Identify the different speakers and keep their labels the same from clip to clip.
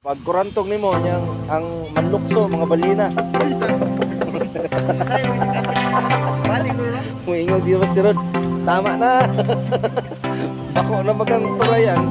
Speaker 1: Pag kurantong nimo niyang ang manlukso mga balina. Muingon si Master Rod. Tama na. Ako na magang turayan.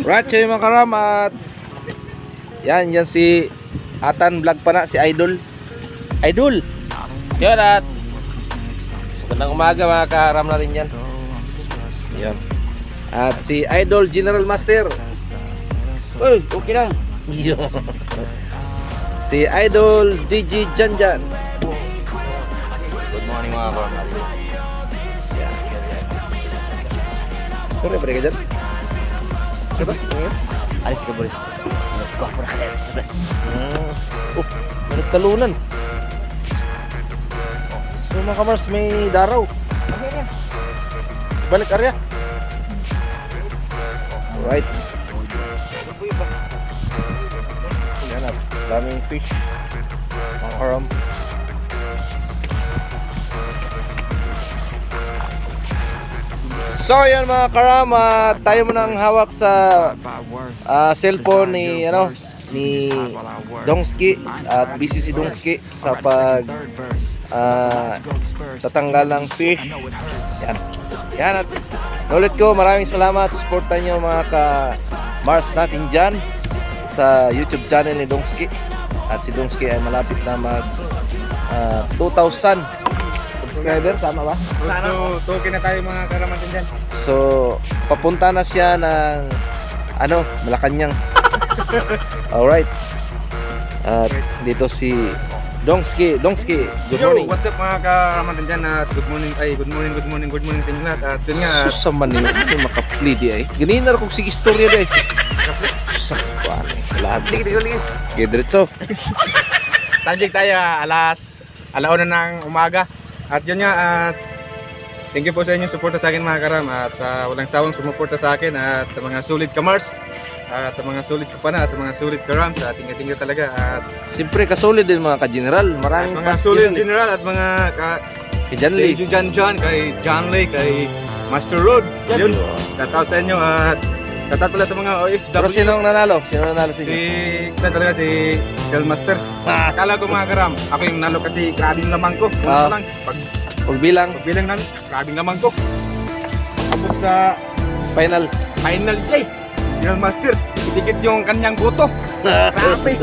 Speaker 1: Right, so yung mga karam at yan si Atan Vlog pa na, si Idol. Idol! Yun at magandang umaga mga karam na rin yan. Yan. At si Idol General Master. Uy, okay lang. Yun. Si Idol DJ Janjan. Good morning mga karam na rin. Yan. Sorry, balik ka dyan. Coba, alis ka Boris. Sunod ko ako na kaya. Nagtalunan. So mga kamars, may daraw. Balik area. Alright. Yan at daming fish. Mga karams. So yan mga karama, tayo mo nang hawak sa cellphone ni Dongski at busy si Dongski sa pag tatanggal ng fish. Yan at ulit ko, maraming salamat, supportan nyo mga ka-Mars natin dyan sa YouTube channel ni Dongski. At si Dongski ay malapit na mag 2,000 subscriber, tama ba?
Speaker 2: Sana token na tayo mga karamatin dyan.
Speaker 1: So, papunta na siya ng Malacanang. Alright. At dito si Dongski, good morning.
Speaker 2: Yo, what's up mga karamatin dyan? At good morning sa inyo lahat. At yun nga,
Speaker 1: Susaman niyo, hindi makapli di ay. Ganina kung sige istorya di ay. Sakpan eh. Lagi. Okay, diretso.
Speaker 2: tanjik tayo alauna ng umaga. At yun nga, thank you po sa inyong suporta sa akin mga karam. At sa walang sawang sumuporta sa akin. At sa mga solid kamars. At sa mga solid kapana. At sa mga solid karam. Sa tingga-tingga talaga. At
Speaker 1: Siyempre kasolid din mga ka-general. Maraming
Speaker 2: mga solid general. At mga
Speaker 1: kay John Lee.
Speaker 2: kay John, kay John Lee, kay Master Rod. Yun, shoutout sa inyo. At shoutout pala sa mga OFW.
Speaker 1: Pero sinong nanalo? Sino nanalo sa inyo?
Speaker 2: Talaga si Del Master. Akala ko mga karam, ako yung nalo kasi grabing lamang ko. Una lang,
Speaker 1: Pagbilang
Speaker 2: pagbilang namin, grabing lamang ko. Abot sa
Speaker 1: final.
Speaker 2: day, Del Master, dikit yung kanyang boto. Grabe.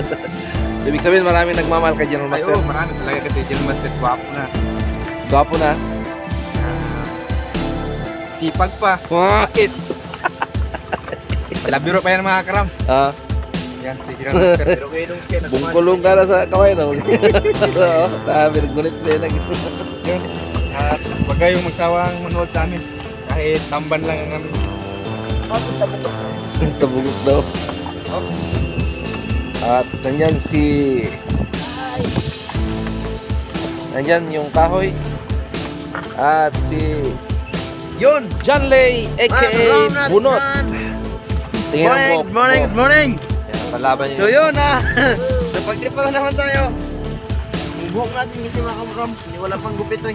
Speaker 1: So, ibig sabihin maraming nagmamahal kay General
Speaker 2: Ay,
Speaker 1: Master.
Speaker 2: oo, marami talaga kasi Del Master, gwapo na.
Speaker 1: Gwapo na.
Speaker 2: Sipag pa.
Speaker 1: Bakit?
Speaker 2: Labiro pa yan mga karam. Yan, si Del Master. Pero kayo nung skin,
Speaker 1: Bungkulong ka na sa kaway na. Oo, sabi, nagunit na yun.
Speaker 2: yun. At wag kayong magsawang manood sa amin. Kahit tamban lang ang namin.
Speaker 1: Tabugok daw. At nandyan yung kahoy. At si
Speaker 2: Yun!
Speaker 1: John Lee aka Bunot. Tingnan mo.
Speaker 2: Good morning!
Speaker 1: Yan ang kalaban niya.
Speaker 2: So yun sa pagtipa na naman tayo. Yung buhok natin hindi makamuram. Hindi wala pang gupit eh.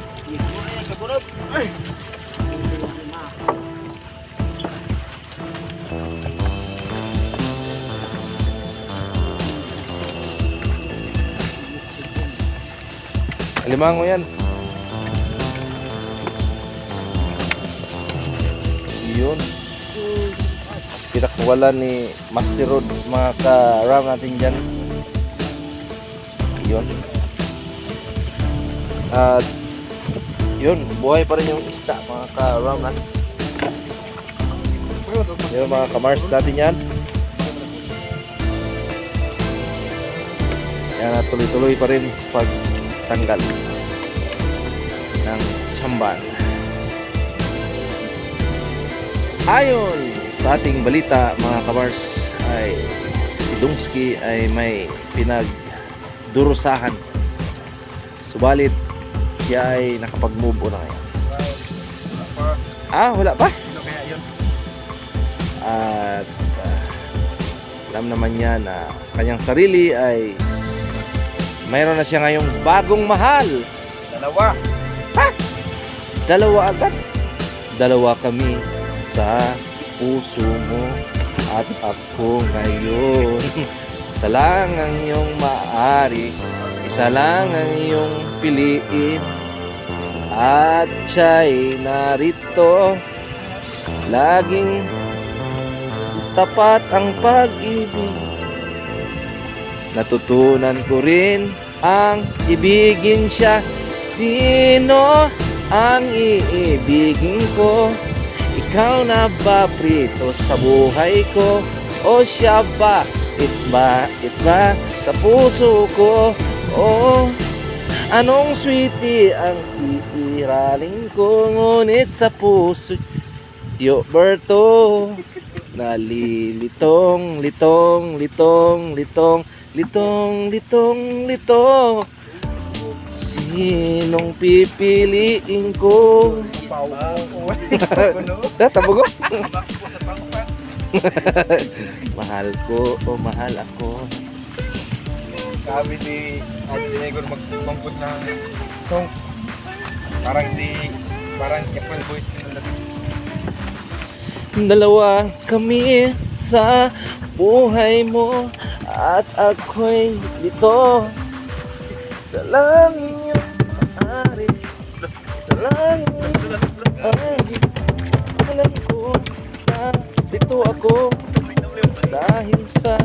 Speaker 1: Limango yan. Yun. Pinakawalan ni Master Rod mga ka-ram natin dyan. Yun. At yun, buhay pa rin yung isda mga ka-ram natin. Yun mga ka-mars natin yan. Yan at tuloy-tuloy pa rin sa pagtanggal ng Chamban. Ayon sa ating balita mga kabars ay si Dungsky ay may pinagdurusahan. Subalit siya ay nakapag-move on na ngayon. Wala pa? At alam naman niya na sa kanyang sarili ay mayroon na siya ngayong bagong mahal.
Speaker 2: Dalawa.
Speaker 1: Dalawa agad. Dalawa kami sa puso mo at ako ngayon. Isa lang ang iyong maaari, isa lang ang iyong piliin, at siya'y narito. Laging tapat ang pag-ibig. Natutunan ko rin ang ibigin siya. Sino ang iibigin ko? Ikaw na ba prito sa buhay ko? O siya ba? Itba sa puso ko? O anong sweetie ang iiraling ko? Ngunit sa puso Berto nalilitong, litong, sinong pipiliin ko? Tabo ko? Mahal ko o mahal ako.
Speaker 2: Sabi ni Ate Negro mag-compose ng song. Parang April Boys.
Speaker 1: Dalawa kami sa buhay mo at ako'y dito. Isa lang yung maaari, isa lang yung maaari. Alam ko na dito ako dahil sa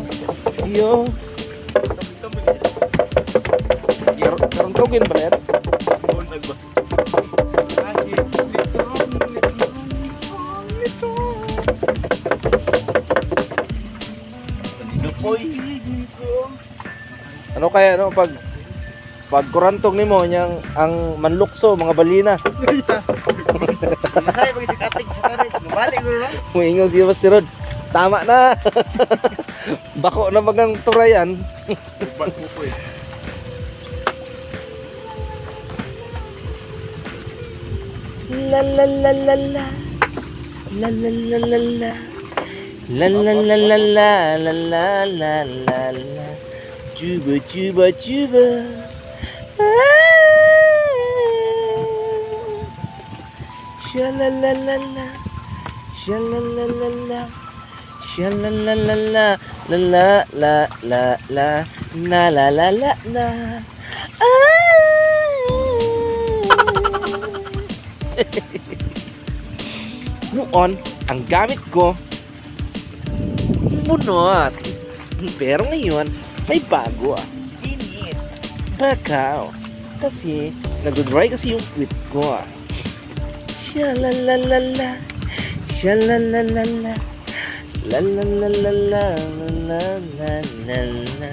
Speaker 1: iyo. Karantugin ba yan? Ano kaya pag kurantog nimo nyang ang manlukso mga balina.
Speaker 3: Masaya pag ikatig sa karit. Mabalik ko na.
Speaker 1: Muingon siya Basti Rod. Tama na. Bako na magang turayan. La la la la la. La la la la la. La la la la la la la la la la. Juba juba juba. Shalalalala, shalalalala, shalalalala, la la la la la, na la la la la. Noon, ang gamit ko bunot. Pero ngayon, may bago ah.
Speaker 3: Init.
Speaker 1: Bakaw. Kasi, nag-dry kasi yung quit ko ah. Shalalalala, shalalalala, lalalalala, lalalala.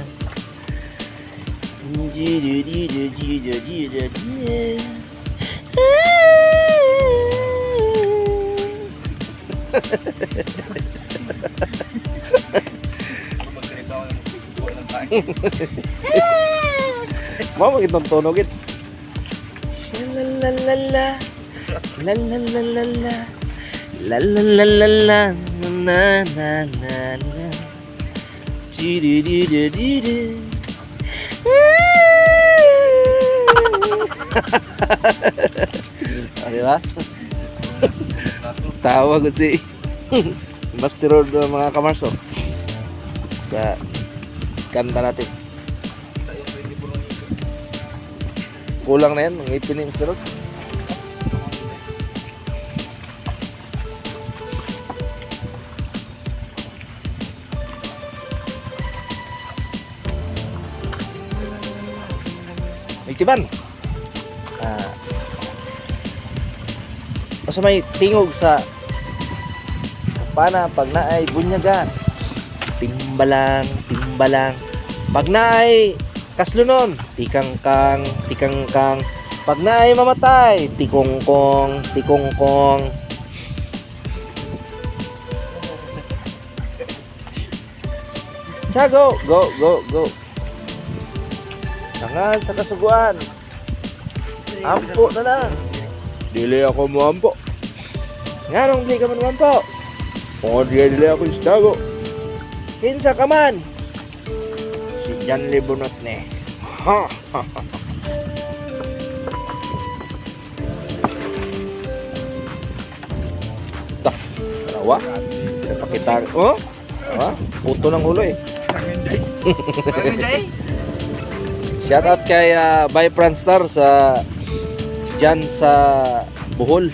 Speaker 1: Mau magitong tonogit. Shalalalala, lalalala, lalalala, na na na na. Di-di-di-di-di-di. Di ba? Tawa ko si Basti Rod mga kamarso sa kanta natin. Kulang na yan, ang ipin ni Mr. Rod. Tiban. Basta may tingog sa pana pag naay bunyagan. Timbalang, timbalang. Pag naay kaslunon, tikang kang, Pag na ay mamatay, tikongkong, tikongkong. Siya, go, go, go, go. Tangan sa kasuguan. Ampo na lang. Dili ako mo ampo. Nga nung di ka man ampo. Kung dili ako isda, go. Kinsa ka man. Si Jan Libunot ne. Ha, ha, ha. Karawa. Pinapakita. Oh? Ah, puto ng ulo eh. Shout out kay Bay Franstar sa dyan sa Bohol.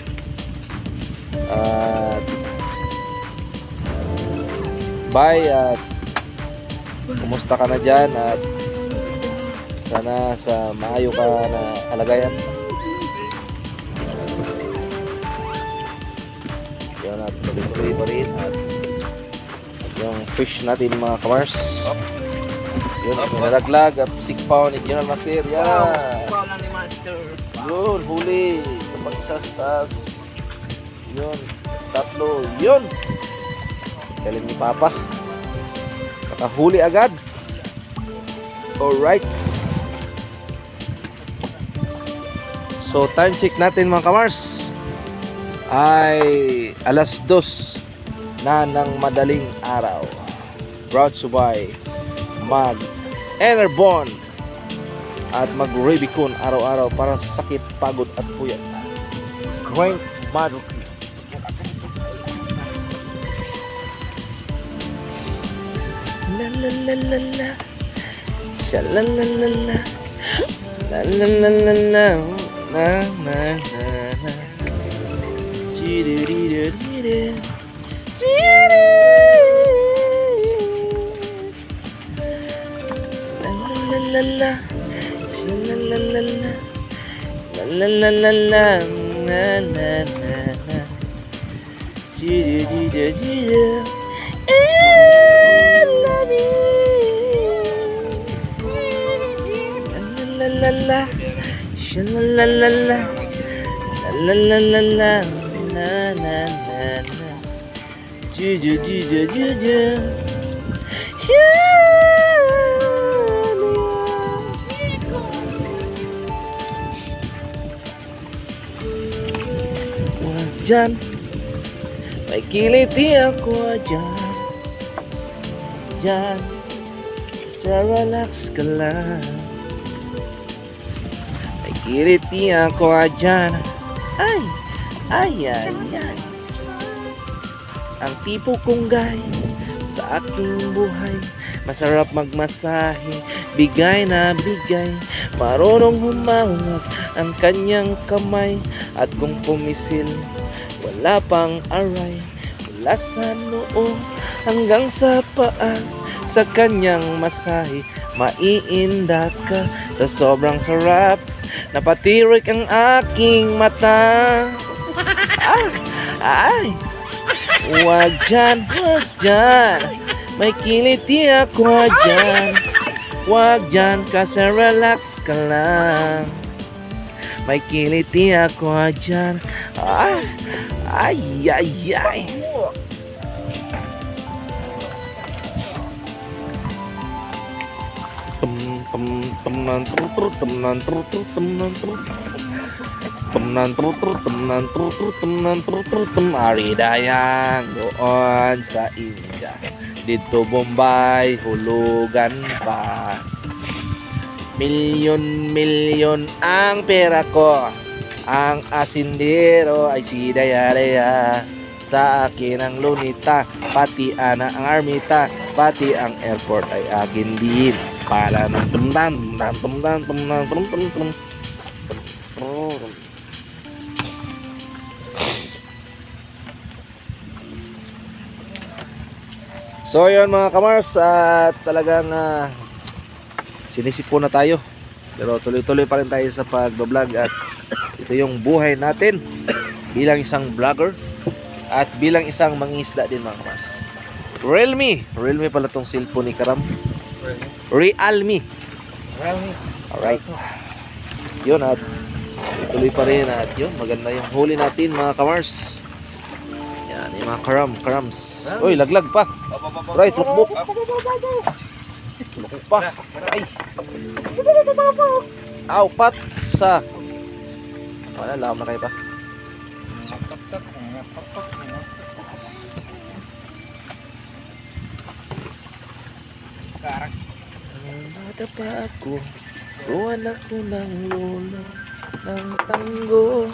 Speaker 1: Bay, kumusta ka na dyan at sana sa maayo ka na kalagayan. Yun at tuloy-tuloy pa rin at yung fish natin mga kamars. Yun, nalaglag at sikpaw ni General Master. Yan.
Speaker 3: Wala ni Master.
Speaker 1: Yun, huli. Kapag isa sa taas. Yun, tatlo. Yun. Galing ni Papa. Nakahuli agad. Alright. So, time check natin mga kamars ay alas 2 na ng madaling araw. Brought to by mag Enerbon at mag Rubicon araw-araw para sa sakit, pagod at puyat. Crank Mad. La la la la la. Sha la la la la. La la la la la. Na na na na. Di di di di di. La la la la la la la la la la la na na na na di di di di di I love you la la la la sha la la la la la la la la na na na na di di di di di di dyan, may kiliti ako dyan. Dyan, sa relax ka lang. May kiliti ako dyan. Ay, ay, ay, ay. Ang tipo kong gay sa aking buhay. Masarap magmasahe, bigay na bigay. Marunong humawak ang kanyang kamay. At kung pumisil, wala pang aray. Mula sa noo hanggang sa paa. Sa kanyang masahe, maiindat ka. Sa sobrang sarap, napatirik ang aking mata. Ay, wag dyan, wag dyan. May kiliti ako dyan. Wag dyan kasi relax ka lang. May kiliti ako dyan. Ay, ay, ay. Aridayang doon sa India. Dito Bombay, hulugan pa. Milyon ang pera ko. Ang asindero ay si Daya. Sa akin ang lunita, pati ana ang armita, pati ang airport ay akin din. Para ng tumdan. So yun mga kamars, at talagang sinisipon na tayo. Pero tuloy-tuloy pa rin tayo sa pagbablog at ito yung buhay natin bilang isang vlogger at bilang isang mangisda din mga kamars. Realme pala tong cellphone ni Karam. Realme. Alright. Yun at tuloy pa rin at yun, maganda yung huli natin mga kamars. Yan, yung mga karams. Uy, laglag pa. Right, lukbok. Lukbok pa. Ay. Aw, pat. Sa. Wala, laam na kayo pa. Bata pa ako, anak ko ng lolo ng tanggo.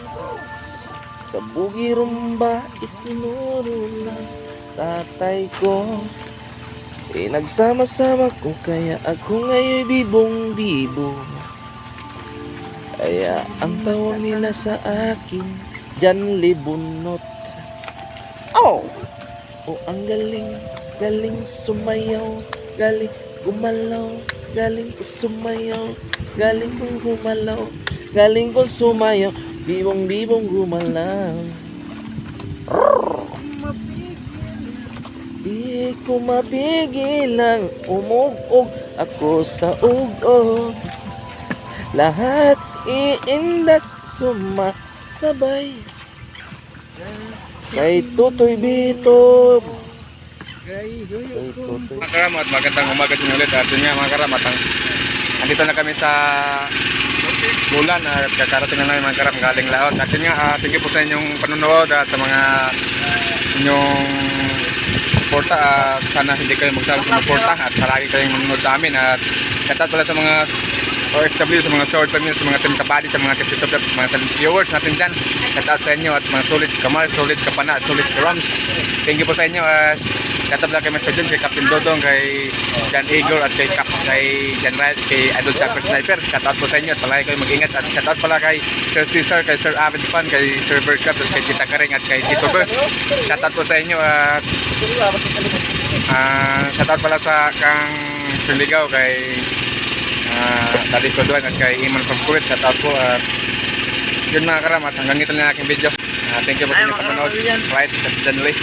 Speaker 1: Sa bugirumba itinuro ng tatay ko. Nagsama-sama ko kaya ako ngayon bibong-bibo. Kaya ang tawag nila sa akin Jan Libunot. Oh! Oh, ang galing, galing sumayaw, galing gumalaw, galing ko sumayaw, galing kong gumalaw, galing kong sumayaw, bibong-bibong gumalaw. Di ko mapigil ang umugog ako sa ugog. Lahat iindak sumasabay kay Tutoy Bitob. Kay Tutoy.
Speaker 2: Mga karam, at magandang umaga din ulit. At yun nga mga karam, at andito na kami sa bulan at kakarating na namin mga karam galing laot. At yun nga, thank you po sa inyong panonood at sa mga inyong suporta. Sana hindi kayo magsawang sumuporta at palagi kayong manonood sa amin. At katat pala sa mga OFW, sa mga short family, sa mga team kabady, sa mga tip top, mga silent viewers natin dyan. Katat sa inyo at mga solid kamal, solid kapana at solid karams. Thank you po sa inyo. Katab lang kay Mr. John, kay Captain Dodong, kay John Igor at kay John Wright, kay Idol Chopper Sniper. Shoutout po sa inyo at palagi kayo mag-ingat. At shoutout pala kay Sir Cesar, kay Sir Avid Fan, kay Sir Berkat, at kay Tita Karing at kay Tito Ber. Shoutout po sa inyo at shoutout pala sa Kang Suligaw, kay Daddy Koduan at kay Iman Pagkulit. Shoutout po at yun mga karam, at hanggang ito na aking video. Thank you po sa inyong panonood. Right, sa January.